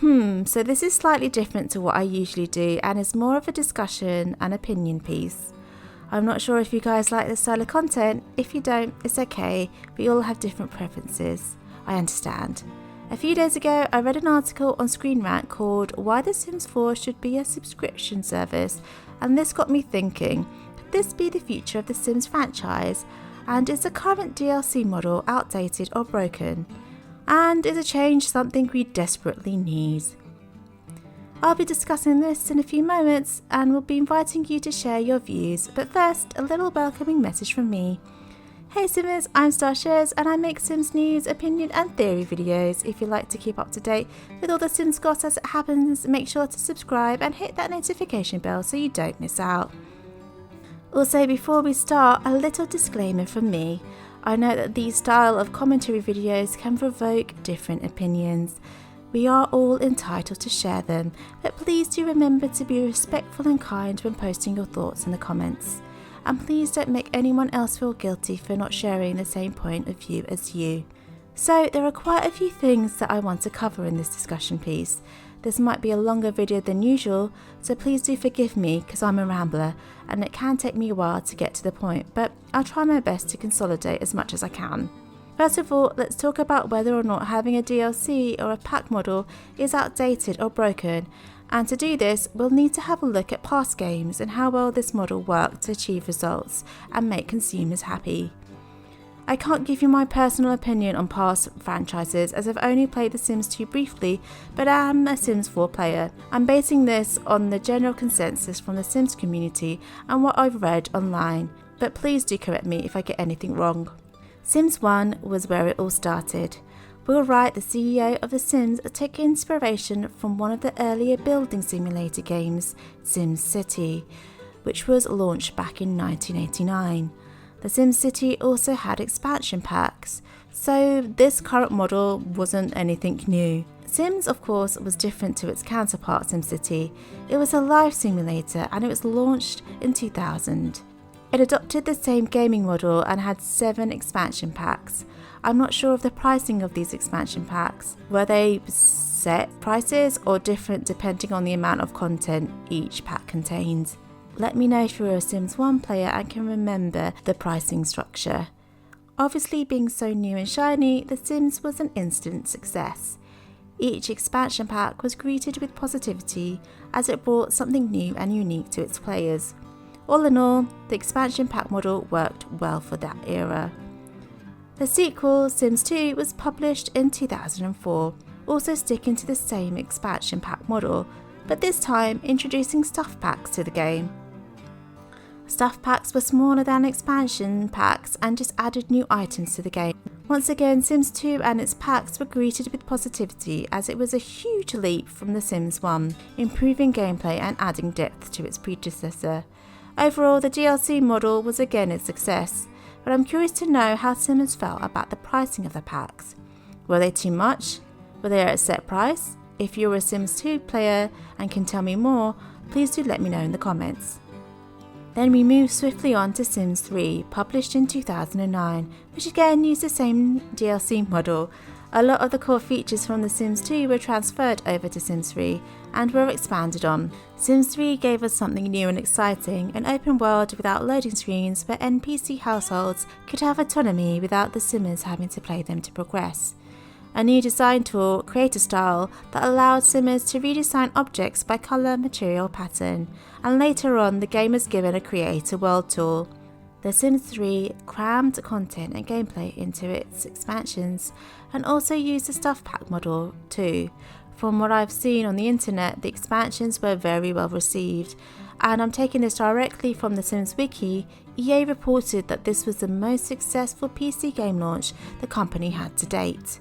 So this is slightly different to what I usually do and is more of a discussion and opinion piece. I'm not sure if you guys like this style of content. If you don't, it's okay. We all have different preferences. I understand. A few days ago, I read an article on Screen Rant called Why The Sims 4 Should Be a Subscription Service, and this got me thinking, could this be the future of the Sims franchise? And is the current DLC model outdated or broken? And is a change something we desperately need? I'll be discussing this in a few moments and will be inviting you to share your views, but first, a little welcoming message from me. Hey Simmers, I'm Starshares and I make Sims news, opinion and theory videos. If you'd like to keep up to date with all the Sims gossip as it happens, make sure to subscribe and hit that notification bell so you don't miss out. Also, before we start, a little disclaimer from me. I know that these style of commentary videos can provoke different opinions. We are all entitled to share them, but please do remember to be respectful and kind when posting your thoughts in the comments. And please don't make anyone else feel guilty for not sharing the same point of view as you. So there are quite a few things that I want to cover in this discussion piece. This might be a longer video than usual, so please do forgive me because I'm a rambler and it can take me a while to get to the point, but I'll try my best to consolidate as much as I can. First of all, let's talk about whether or not having a DLC or a pack model is outdated or broken. And to do this, we'll need to have a look at past games and how well this model worked to achieve results and make consumers happy. I can't give you my personal opinion on past franchises as I've only played The Sims 2 briefly, but I am a Sims 4 player. I'm basing this on the general consensus from the Sims community and what I've read online, but please do correct me if I get anything wrong. Sims 1 was where it all started. Will Wright, the CEO of The Sims, took inspiration from one of the earlier building simulator games, SimCity, which was launched back in 1989. The SimCity also had expansion packs, so this current model wasn't anything new. Sims, of course, was different to its counterpart SimCity. It was a life simulator and it was launched in 2000. It adopted the same gaming model and had 7 expansion packs. I'm not sure of the pricing of these expansion packs. Were they set prices or different depending on the amount of content each pack contained? Let me know if you're a Sims 1 player and can remember the pricing structure. Obviously, being so new and shiny, The Sims was an instant success. Each expansion pack was greeted with positivity as it brought something new and unique to its players. All in all, the expansion pack model worked well for that era. The sequel, Sims 2, was published in 2004, also sticking to the same expansion pack model, but this time introducing stuff packs to the game. Stuff packs were smaller than expansion packs and just added new items to the game. Once again, Sims 2 and its packs were greeted with positivity as it was a huge leap from The Sims 1, improving gameplay and adding depth to its predecessor. Overall, the DLC model was again a success, but I'm curious to know how Simmers felt about the pricing of the packs. Were they too much? Were they at a set price? If you're a Sims 2 player and can tell me more, please do let me know in the comments. Then we move swiftly on to Sims 3, published in 2009, which again used the same DLC model. A lot of the core features from The Sims 2 were transferred over to Sims 3 and were expanded on. Sims 3 gave us something new and exciting, an open world without loading screens where NPC households could have autonomy without the Simmers having to play them to progress. A new design tool, Creator Style, that allowed Simmers to redesign objects by colour, material, pattern, and later on the game was given a Creator World tool. The Sims 3 crammed content and gameplay into its expansions and also used the stuff pack model too. From what I've seen on the internet, the expansions were very well received, and I'm taking this directly from the Sims Wiki. EA reported that this was the most successful PC game launch the company had to date.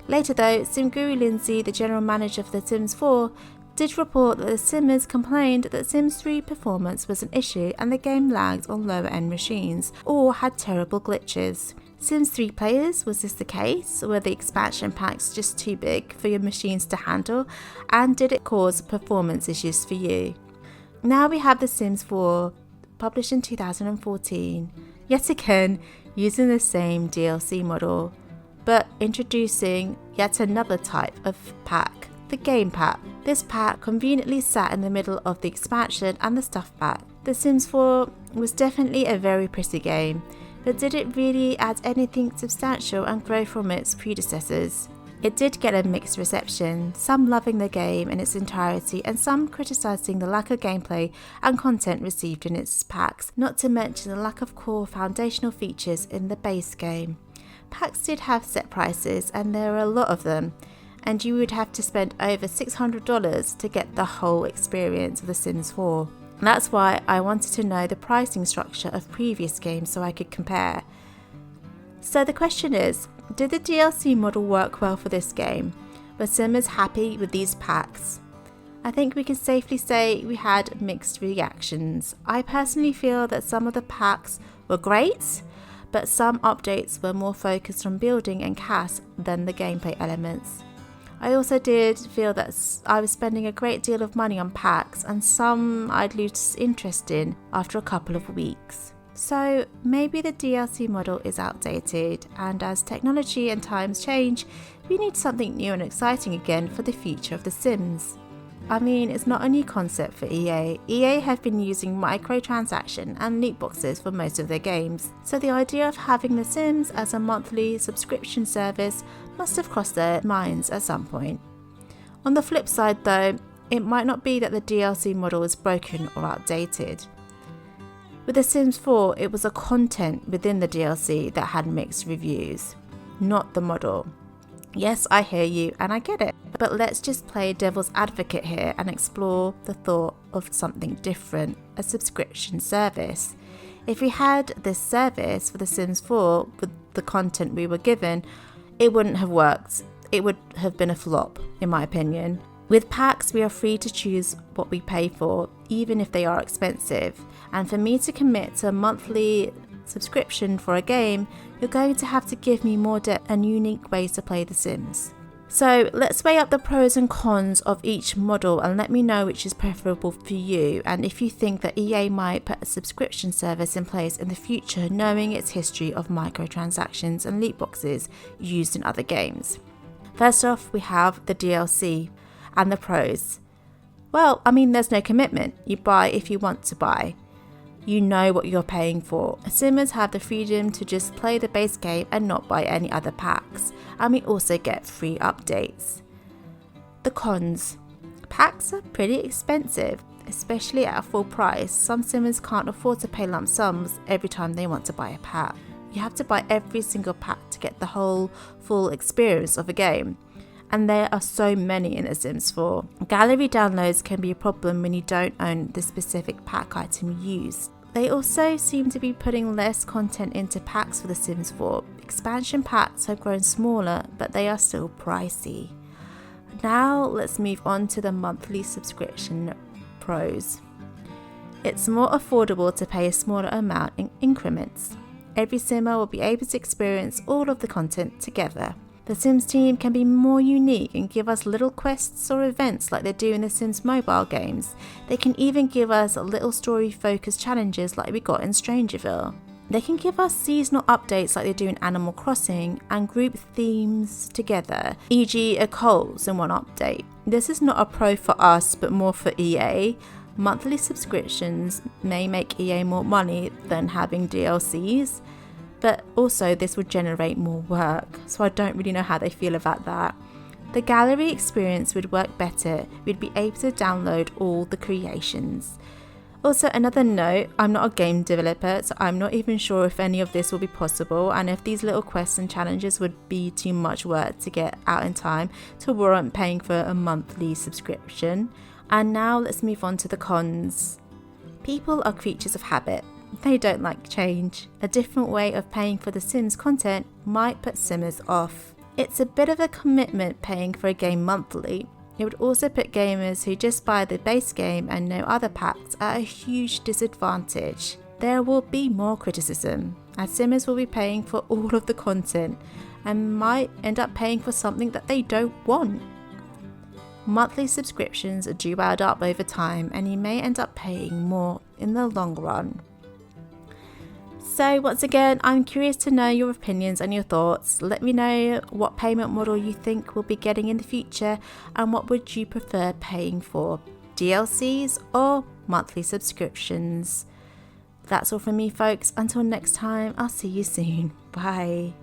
Later though, SimGuru Lindsay, the general manager of The Sims 4, did report that the Simmers complained that Sims 3 performance was an issue and the game lagged on lower end machines or had terrible glitches. Sims 3 players, was this the case? Were the expansion packs just too big for your machines to handle? And did it cause performance issues for you? Now we have The Sims 4, published in 2014, yet again using the same DLC model, but introducing yet another type of pack, the game pack. This pack conveniently sat in the middle of the expansion and the stuff pack. The Sims 4 was definitely a very pretty game, but did it really add anything substantial and grow from its predecessors? It did get a mixed reception, some loving the game in its entirety and some criticising the lack of gameplay and content received in its packs, not to mention the lack of core foundational features in the base game. Packs did have set prices and there are a lot of them, and you would have to spend over $600 to get the whole experience of The Sims 4. That's why I wanted to know the pricing structure of previous games so I could compare. So the question is, did the DLC model work well for this game? Were Simmers happy with these packs? I think we can safely say we had mixed reactions. I personally feel that some of the packs were great, but some updates were more focused on building and cast than the gameplay elements. I also did feel that I was spending a great deal of money on packs, and some I'd lose interest in after a couple of weeks. So maybe the DLC model is outdated, and as technology and times change, we need something new and exciting again for the future of The Sims. I mean, it's not a new concept for EA. EA have been using microtransaction and loot boxes for most of their games, so the idea of having The Sims as a monthly subscription service must have crossed their minds at some point. On the flip side though, it might not be that the DLC model is broken or outdated. With The Sims 4, it was the content within the DLC that had mixed reviews, not the model. Yes, I hear you and I get it, but let's just play devil's advocate here and explore the thought of something different, a subscription service. If we had this service for The Sims 4 with the content we were given, it wouldn't have worked. It would have been a flop, in my opinion. With packs, we are free to choose what we pay for, even if they are expensive. And for me to commit to a monthly subscription for a game, you're going to have to give me more depth and unique ways to play The Sims. So let's weigh up the pros and cons of each model and let me know which is preferable for you, and if you think that EA might put a subscription service in place in the future, knowing its history of microtransactions and loot boxes used in other games. First off, we have the DLC and the pros. Well, I mean, there's no commitment. You buy if you want to buy. You know what you're paying for. Simmers have the freedom to just play the base game and not buy any other packs, and we also get free updates. The cons. Packs are pretty expensive, especially at a full price. Some Simmers can't afford to pay lump sums every time they want to buy a pack. You have to buy every single pack to get the whole full experience of a game. And there are so many in The Sims 4. Gallery downloads can be a problem when you don't own the specific pack item used. They also seem to be putting less content into packs for The Sims 4. Expansion packs have grown smaller, but they are still pricey. Now let's move on to the monthly subscription pros. It's more affordable to pay a smaller amount in increments. Every Simmer will be able to experience all of the content together. The Sims team can be more unique and give us little quests or events like they do in the Sims mobile games. They can even give us little story-focused challenges like we got in Strangerville. They can give us seasonal updates like they do in Animal Crossing and group themes together, e.g. a Coles in one update. This is not a pro for us but more for EA. Monthly subscriptions may make EA more money than having DLCs, but also this would generate more work, so I don't really know how they feel about that. The gallery experience would work better. We'd be able to download all the creations. Also, another note, I'm not a game developer, so I'm not even sure if any of this will be possible and if these little quests and challenges would be too much work to get out in time to warrant paying for a monthly subscription. And now let's move on to the cons. People are creatures of habit. They don't like change. A different way of paying for the Sims content might put Simmers off. It's a bit of a commitment paying for a game monthly. It would also put gamers who just buy the base game and no other packs at a huge disadvantage. There will be more criticism, as Simmers will be paying for all of the content and might end up paying for something that they don't want. Monthly subscriptions do add up over time and you may end up paying more in the long run. So once again, I'm curious to know your opinions and your thoughts. Let me know what payment model you think we'll be getting in the future, and what would you prefer paying for, DLCs or monthly subscriptions? That's all from me, folks. Until next time, I'll see you soon. Bye.